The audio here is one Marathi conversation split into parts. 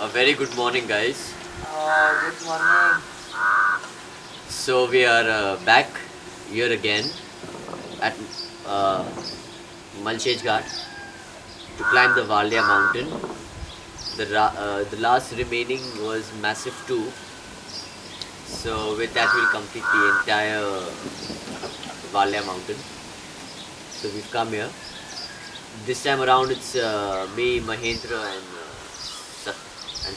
A very good morning, guys. Good morning. So we are back here again at uh, Malshej Ghat to climb the Valya mountain. The last remaining was Massive 2. So with that we'll complete the entire Valya mountain. So we've come here. This time around it's me, Mahendra and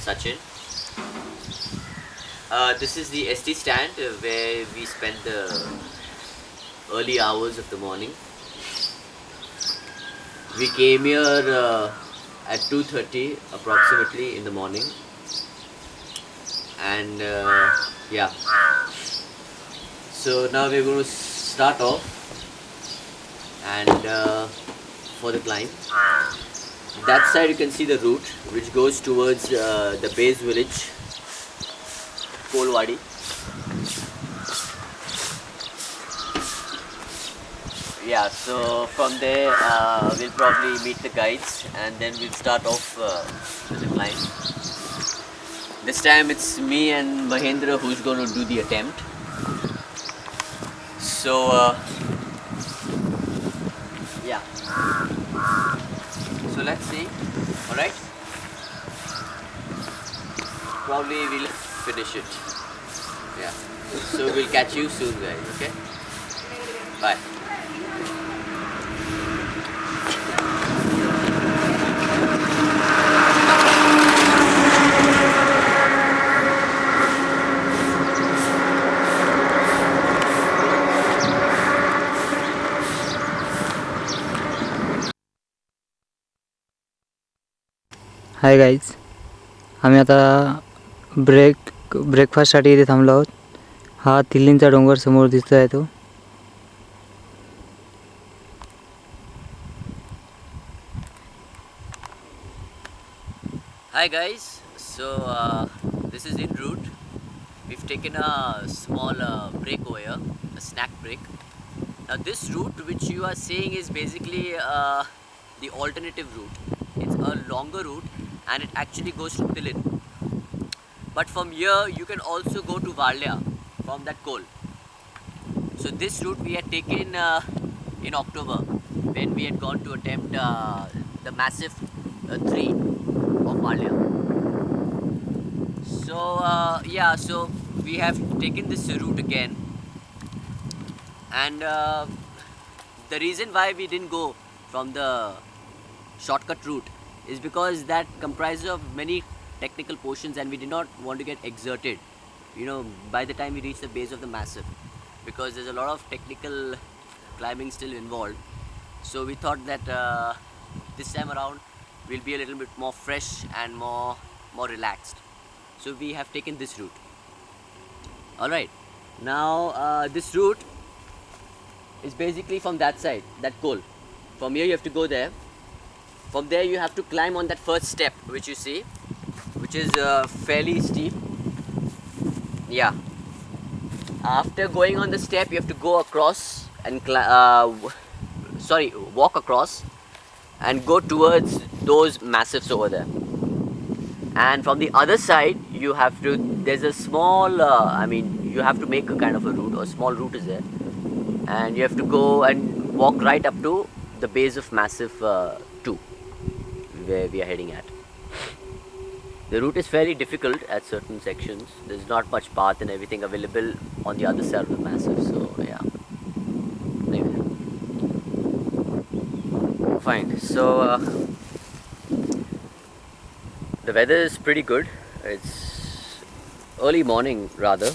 Sachin. This is the ST stand where we spent the early hours of the morning. We came here at 2:30 approximately in the morning, and yeah. So now we're going to start off and for the climb. That side you can see the route which goes towards the base village, Kolwadi. Yeah, so from there we'll probably meet the guides and then we'll start off with the climb. This time it's me and Mahendra who's going to do the attempt. So yeah, so let's see. Alright, probably we'll finish it. Yeah, so we'll catch you soon, guys. Okay, bye. Hi guys, आम्ही आता ब्रेकफास्टसाठी इथे थांबलो आहोत. हा तिल्लींचा डोंगर समोर दिसतो आहे तो. Hi guys, so this is en route. We've taken a small break over here, a snack break. Now this route which you are seeing is basically the alternative route. It's a longer route and it actually goes to Tilin. But from here you can also go to Valya from that coal. So this route we had taken in October when we had gone to attempt the massive 3 of Valya. So yeah, so we have taken this route again, and the reason why we didn't go from the shortcut route is because that comprises of many technical portions and we did not want to get exerted, by the time we reach the base of the massif, because there's a lot of technical climbing still involved. So we thought that this time around we'll be a little bit more fresh and more relaxed. So we have taken this route. Alright, now this route is basically from that side, that coal. From here you have to go there. From there you have to climb on that first step which you see, which is fairly steep. Yeah. After going on the step you have to go across and walk across and go towards those massifs over there. And from the other side you have to, there's a small, you have to make a kind of a route, or a small route is there, and you have to go and walk right up to the base of Massif 2 where we are heading at. The route is fairly difficult at certain sections. There's not much path and everything available on the other side of the massif, so yeah. Anyway. Fine, so the weather is pretty good. It's early morning rather.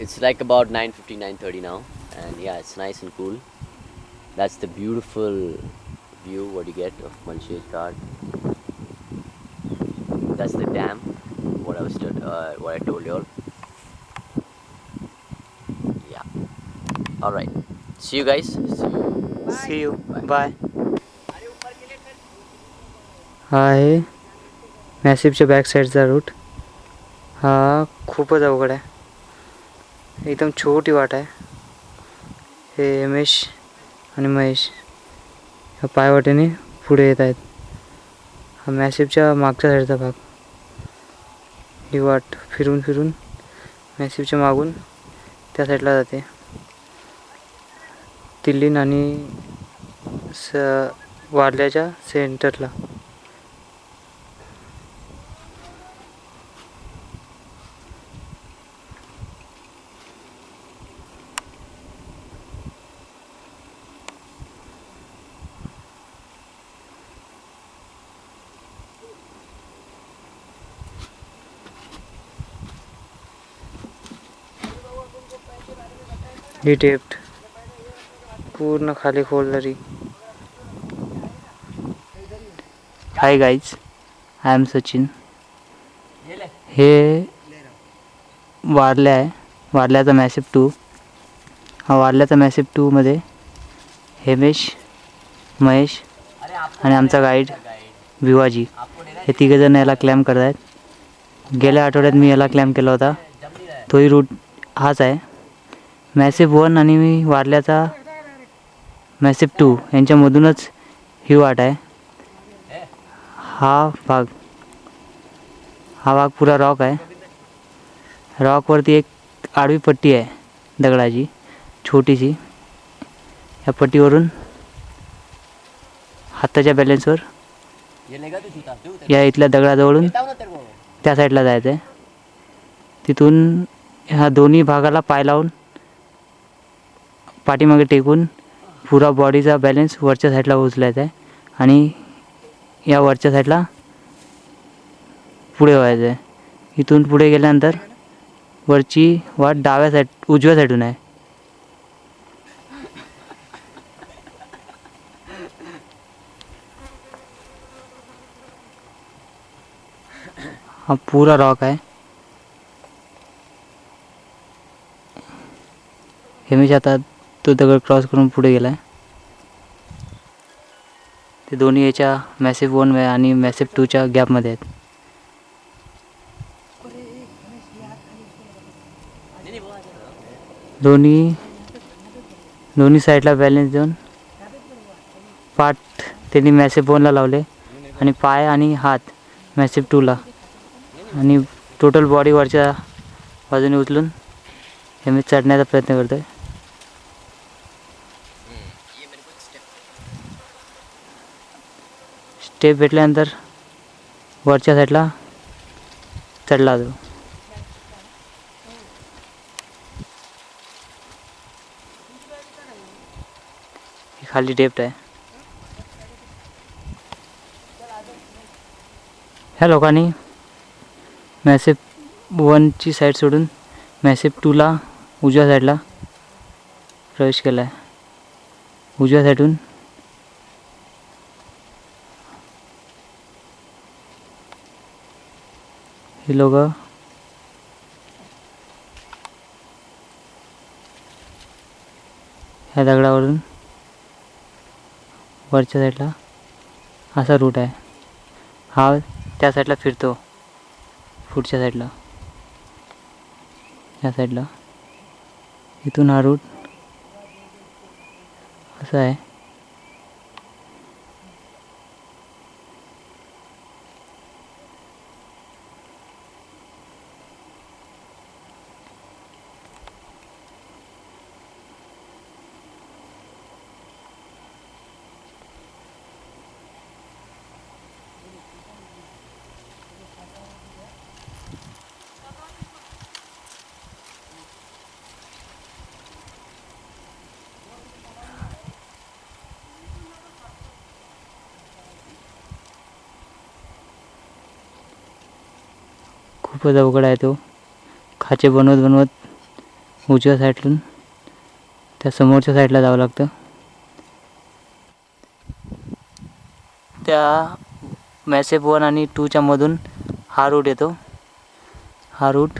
It's like about 9:50, 9:30 now, and yeah, it's nice and cool. That's the beautiful view what you get of Malshej Ghat. That's the dam, what I told you all. Yeah. Alright. See you guys. See you. Bye. हा आहे मॅसिफच्या बॅक साईडचा रूट. हा खूपच अवघड आहे, एकदम छोटी वाट आहे. हे रमेश आणि महेश ह्या पायवाटेने पुढे येत आहेत. हा मॅसिवच्या मागच्या साईडचा भाग. ही वाट फिरून फिरून मॅसिवच्या मागून त्या साईडला जाते. तिल्लीन आणि वारल्याच्या सेंटरला. ही डेप्थ पूर्ण खाली खोल. Hi guys, I am Sachin. हे वारल्या आहे, वारल्याचा मॅसिव 2. हा वारल्याचा मॅसिव 2 मध्ये हेमेश, महेश आणि आमचा गाईड विवाजी हे तिघेजण याला क्लॅम्प करत आहेत. गेल्या आठवड्यात मी याला क्लॅम्प केला होता. तोही रूट हाच आहे. मॅसिव 1 आणि वारल्याचा मॅसिव 2 यांच्यामधूनच ही वाट आहे. हा भाग पुरा रॉक आहे. रॉकवरती एक आडवी पट्टी आहे दगडाची छोटीशी. या पट्टीवरून हाताच्या बॅलेन्सवर या इथल्या दगडाजवळून त्या साईडला जायचं आहे. तिथून ह्या दोन्ही भागाला पाय लावून पाठीमागे टेकून पुरा बॉडीचा बॅलेन्स वरच्या साईडला उचलायचा आहे आणि या वरच्या साईडला पुढे व्हायचं आहे. इथून पुढे गेल्यानंतर वरची वाट उजव्या साईडून आहे. हा पूरा रॉक आहे. हेमेश आता तो दगड क्रॉस करून पुढे गेला आहे. ते दोन्ही याच्या मॅसिव 1 आणि मॅसिव 2च्या गॅपमध्ये आहेत. दोन्ही साईडला बॅलेन्स देऊन पाठ त्यांनी मॅसिव 1ला लावले आणि पाय आणि हात मॅसिव 2ला आणि टोटल बॉडी वरच्या बाजूने उचलून हेमेश चढण्याचा प्रयत्न करतोय. स्टेप भेटल्यानंतर वरच्या साईडला चढला तो. खाली डेप्थ आहे. ह्या लोकांनी मॅसिव 1ची साईड सोडून मॅसिव 2ला उजव्या साईडला प्रवेश केला आहे. उजव्या साईडून हे लोक ह्या दगडावरून वरच्या साईडला असा रूट आहे. हा त्या साईडला फिरतो पुढच्या साईडला या साईडला. इथून हा रूट असा आहे. खूपच अवघड आहे तो. खाचे बनवत उजव्या साईडून त्या समोरच्या साईडला जावं लागतं. त्या मॅसिव 1 आणि 2च्या मधून हा रूट येतो. हा रूट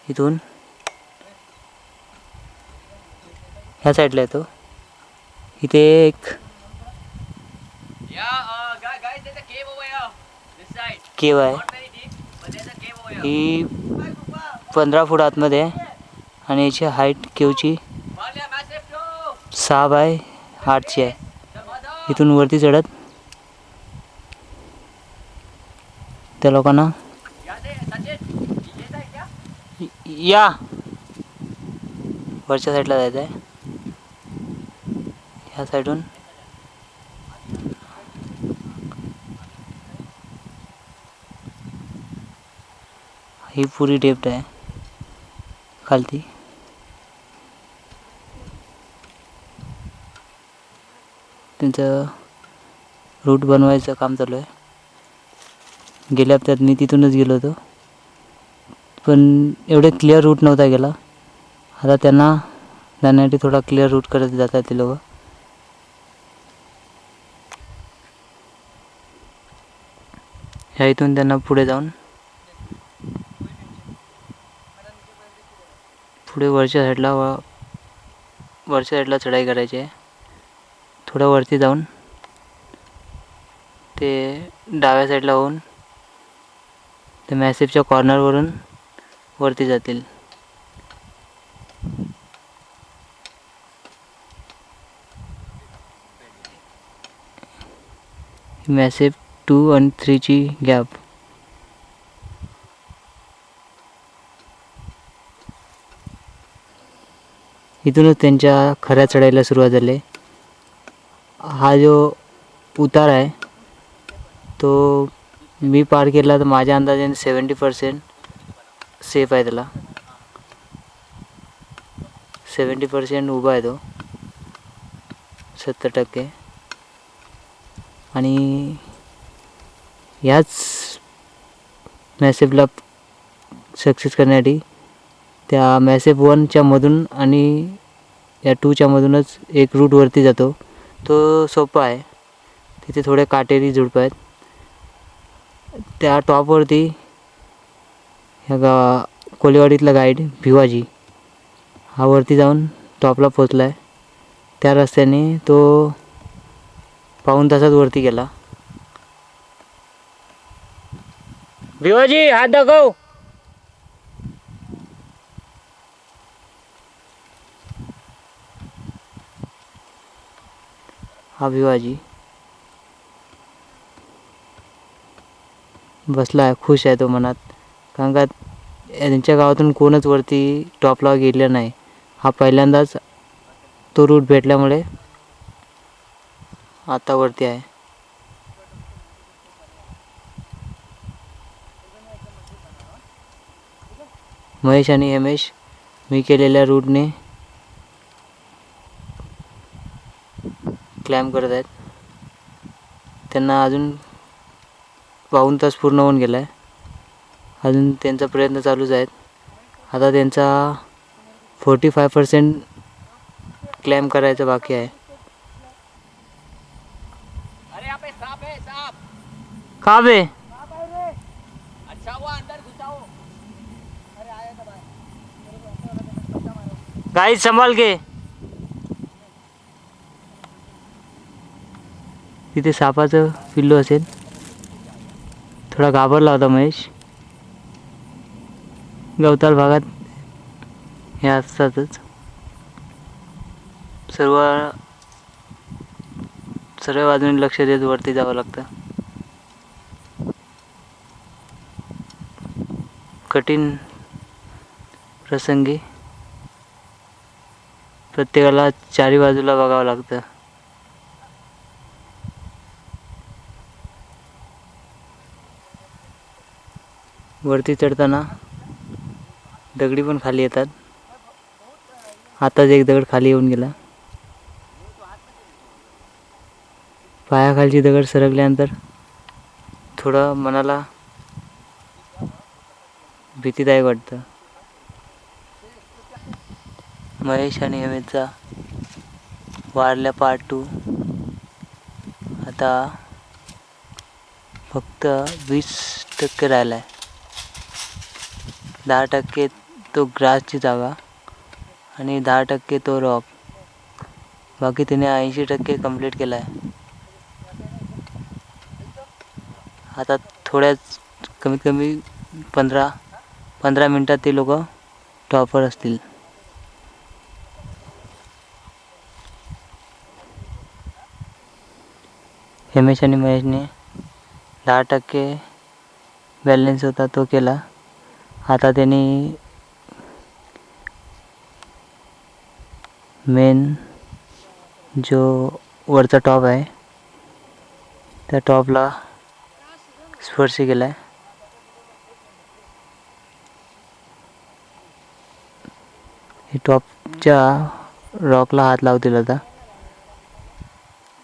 इथून ह्या साईडला येतो. इथे एक केव आहे. ही 15 फूट आतमध्ये आहे आणि याची हाईट केवची 6 बाय 8ची आहे. इथून वरती चढत त्या लोकांना या वरच्या साईडला जायचं आहे. ह्या साईडून ही पुरी डेप्थ आहे खालती. त्यांचं रूट बनवायचं काम चालू आहे. गेल्या हप्त्यात मी तिथूनच गेलो होतो, पण एवढे क्लिअर रूट नव्हता गेला. आता त्यांना जाण्यासाठी थोडा क्लिअर रूट करत जातात ते लोक. ह्या इथून त्यांना पुढे जाऊन पुढे वरच्या साईडला चढाई करायची आहे. थोडं वरती जाऊन ते डाव्या साईडला होऊन ते मॅसिफच्या कॉर्नरवरून वरती जातील. मॅसिफ 2 आणि 3 ची गॅप. इथूनच त्यांच्या खऱ्या चढाईला सुरुवात झाली. हा जो उतार आहे तो मी पार केला तर माझ्या अंदाजाने 70% सेफ आहे. त्याला 70% उभा आहे तो, 70%. आणि याच मॅसेफला सक्सेस करण्यासाठी त्या मॅसेफ 1च्या मधून आणि या 2च्या मधूनच एक रूट वरती जातो. तो सोपा आहे. तिथे थोडे काटेरी झुडपं आहेत. त्या टॉपवरती ह्या कोलेवाडीतला गाईड भिवाजी हा वरती जाऊन टॉपला पोचला आहे. त्या रस्त्याने तो पाऊण तासात वरती गेला. भिवाजी हात दाखव. हा भिवाजी बसला आहे, खुश आहे तो मनात. कारण का त्यांच्या गावातून कोणच वरती टॉपला गेलेलं नाही. हा पहिल्यांदाच तो रूट भेटल्यामुळे आता वरती आहे. महेश आणि हेमेश मी केलेल्या रूटने क्लाइंब करत आहेत. त्यांना अजून पाऊण तास पूर्ण होऊन गेला आहे. अजून त्यांचा प्रयत्न चालूच आहेत. आता त्यांचा 45% क्लाइंब करायचं बाकी आहे. कहाँ पे? अच्छा वो अंदर घुसाओ. गाइस संभाल के. तिथे सापाचं पिल्लू असेल. थोडा घाबरला होता महेश. गवताळ भागात हे असतातच. सर्व बाजूने लक्ष देत वरती जावं लागतं. कठीण प्रसंगी प्रत्येकाला चारी बाजूला बघावं लागतं. वरती चढताना दगडी पण खाली येतात. आताच एक दगड खाली येऊन गेला. पायाखालची दगड सरकल्यानंतर थोडं मनाला भीतीदायक वाटतं. महेश आणि हेमेशचा वारल्या पार्ट 2 आता फक्त 20% राहिला आहे. 10% तो ग्रासची जागा आणि 10% तो रॉक. बाकी तिने 80% कंप्लीट केला आहे. आता थोड्याच कमीत कमी 15 मिनटात ते लोक टॉपर असतील. हेमेश आणि महेशने 10% बॅलन्स होता तो केला. आता त्यांनी मेन जो वरचा टॉप आहे त्या टॉपला स्पर्श केला आहे. हे टॉपच्या रॉकला हात लावतील आता.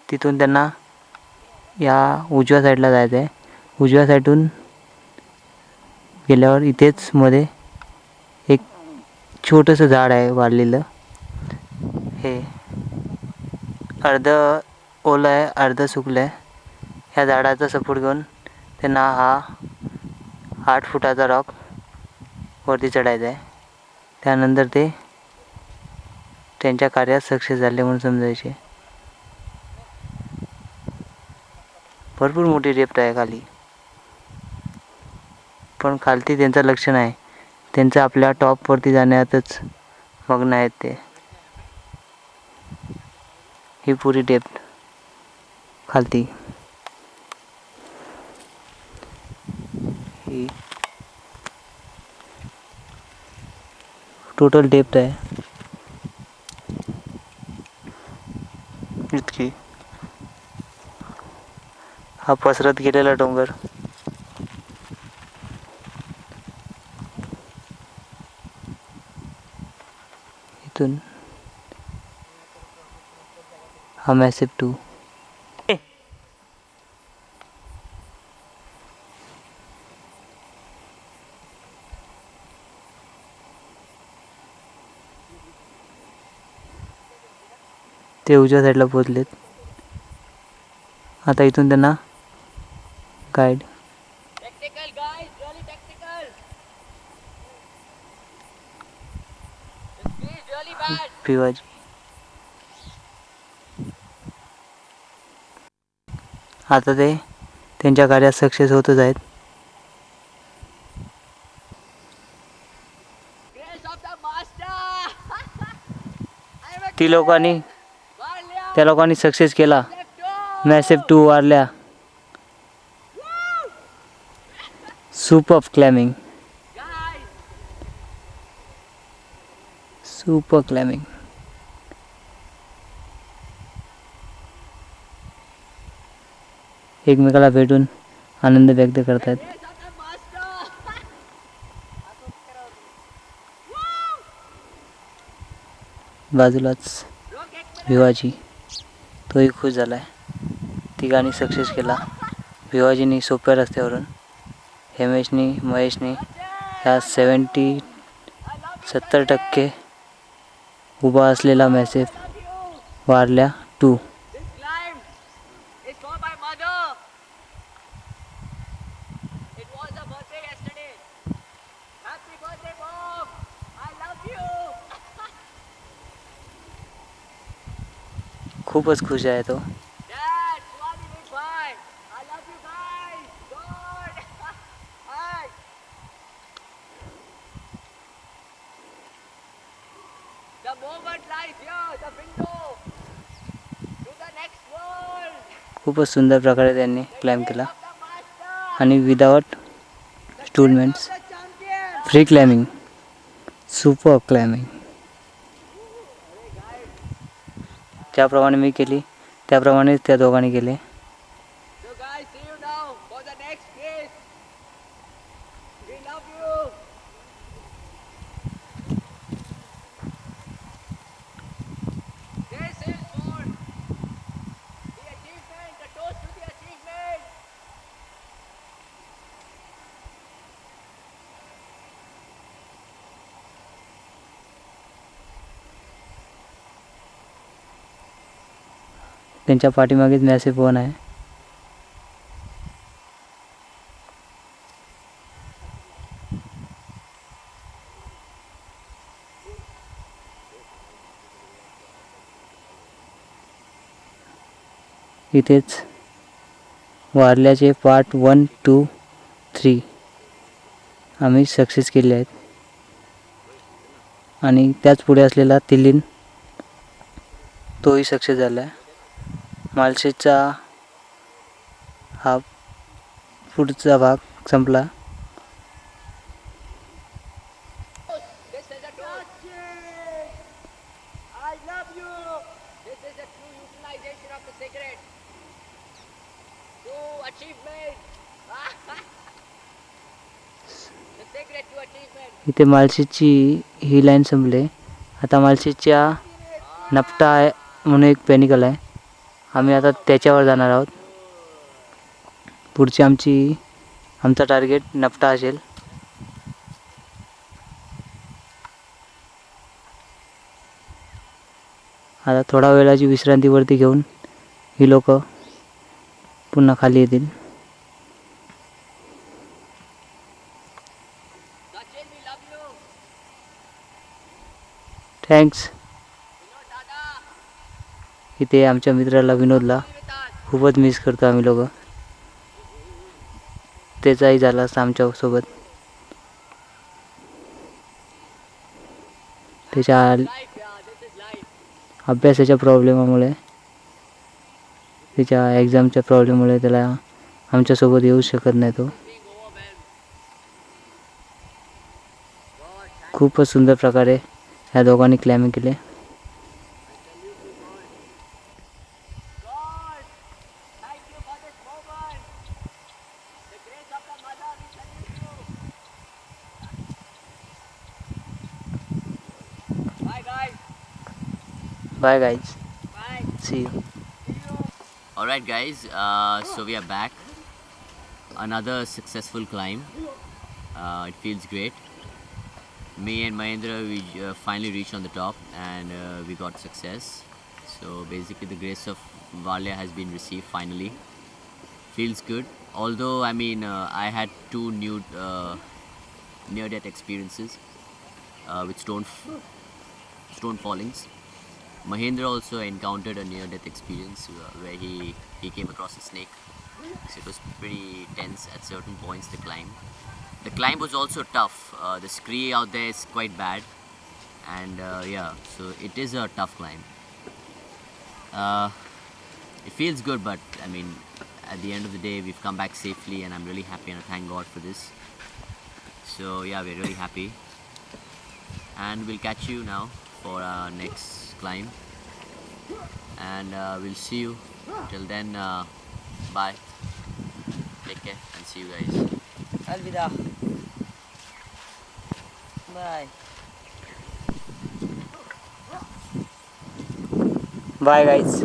तिथून त्यांना या उजव्या साईडला जायचं आहे. उजव्या साईडून गेल्यावर इथेच मध्ये एक छोटंसं झाड आहे वाढलेलं. हे अर्ध ओलं आहे अर्ध सुकलं आहे. ह्या झाडाचा सपोर्ट घेऊन त्यांना हा 8 फुटाचा रॉक वरती चढायचा आहे. त्यानंतर ते त्यांच्या कार्यात सक्सेस झाले म्हणून समजायचे. भरपूर मोठी डेप्थ आहे खाली, पण खालती त्यांचं लक्ष नाही. त्यांचं आपल्या टॉपवरती जाण्यातच मग्न आहेत ते. ही पुरी डेप्थ खालती. ही टोटल डेप्थ आहे इतकी. हा पसरत गेलेला डोंगर. इथून हा मॅसिव्ह 2. ते उजव्या साईडला पोहोचलेत. आता इथून त्यांना guide Technical guys, really technical. The speed is really bad. Bhiwaji. आता ते त्यांच्या कार्यात सक्सेस होतच आहेत. Grace of the master. I'm a ती लोकांनी Varlia. त्या लोकांनी सक्सेस केला. Left toe. मॅसिव्ह 2 वारल्या. Super climbing. Guys, super climbing. एकमेकाला भेटून आनंद व्यक्त करतात. grace of the master. बाजूलाच Look at भिवाजी, तोही खुश झाला आहे. तिघांनी सक्सेस केला. भिवाजीनी सोप्या रस्त्यावरून, हेमेशनी महेशनी ह्या 70% उभा असलेला massive वारल्या 2. this climb is for my mother. It was her birthday yesterday. Happy birthday, mom. I love you. खूपच खुश आहे तो. Dad, Swami did fine. I love you guys. God. Hi. The moment lies here, the window to the next world. खूपच सुंदर प्रकारे त्यांनी क्लाइम्ब केला The master, आणि विदाउट स्टूलमेंट्स. the champion. Free climbing. Super climbing. ज्याप्रमाणे मी केली त्याप्रमाणेच त्या दोघांनी केले. So guys, see you now for the next race. We love you. This is for the achievement, the toast to the achievement. त्यांच्या पाठीमागेच मॅसिव्ह 1 आहे. इथेच वारल्याचे पार्ट 1, 2, 3 आम्ही सक्सेस केले आहेत. आणि त्याच पुढे असलेला तिल्लीन तोही सक्सेस झाला आहे. मालशेजचा हा पुढचा भाग संपला. of the secret to achievement. The secret to achievement. इथे मालशेजची ही लाईन संपली. आता मालशेजच्या नपटा आहे म्हणून एक पेनिकल आहे. आम्ही आता त्याच्यावर जाणार आहोत. पुढची आमचा टार्गेट नपटा असेल. आता थोडा वेळाची विश्रांतीवरती घेऊन ही लोक पुन्हा खाली येतील. Sachin, we love you. Thanks. Dada, इथे आमच्या मित्राला विनोदला be with us. खूपच मिस करतो आम्ही लोक. त्याचाही झाला असता आमच्यासोबत. त्याच्या Life, yeah, this is life. अभ्यासाच्या प्रॉब्लेमामुळे त्याच्या एक्झामच्या प्रॉब्लेममुळे त्याला आमच्यासोबत येऊ शकत नाही तो. Being overwhelmed. God, thank खूपच सुंदर प्रकारे ह्या दोघांनी क्लाइम्बिंग केले. God, thank you for this moment. The grace of the mother, we salute you. Bye, guys. Bye guys. Bye. See you. All right, guys. So we are back. Another successful climb. It feels great. Me and Mahendra, we finally reached on the top, and we got success. So basically, the grace of Valia has been received finally. Feels good. Although I mean, I had two new near-death experiences with stone fallings. Mahendra also encountered a near-death experience where he came across a snake. So it was pretty tense at certain points, the climb. The climb was also tough. The scree out there is quite bad. And yeah, so it is a tough climb. It feels good, but I mean, at the end of the day, we've come back safely, and I'm really happy, and I thank God for this. So yeah, we're really happy. And we'll catch you now for our next climb. And we'll see you. Till then, bye. Take care and see you guys. अलविदा. बाय. Bye guys.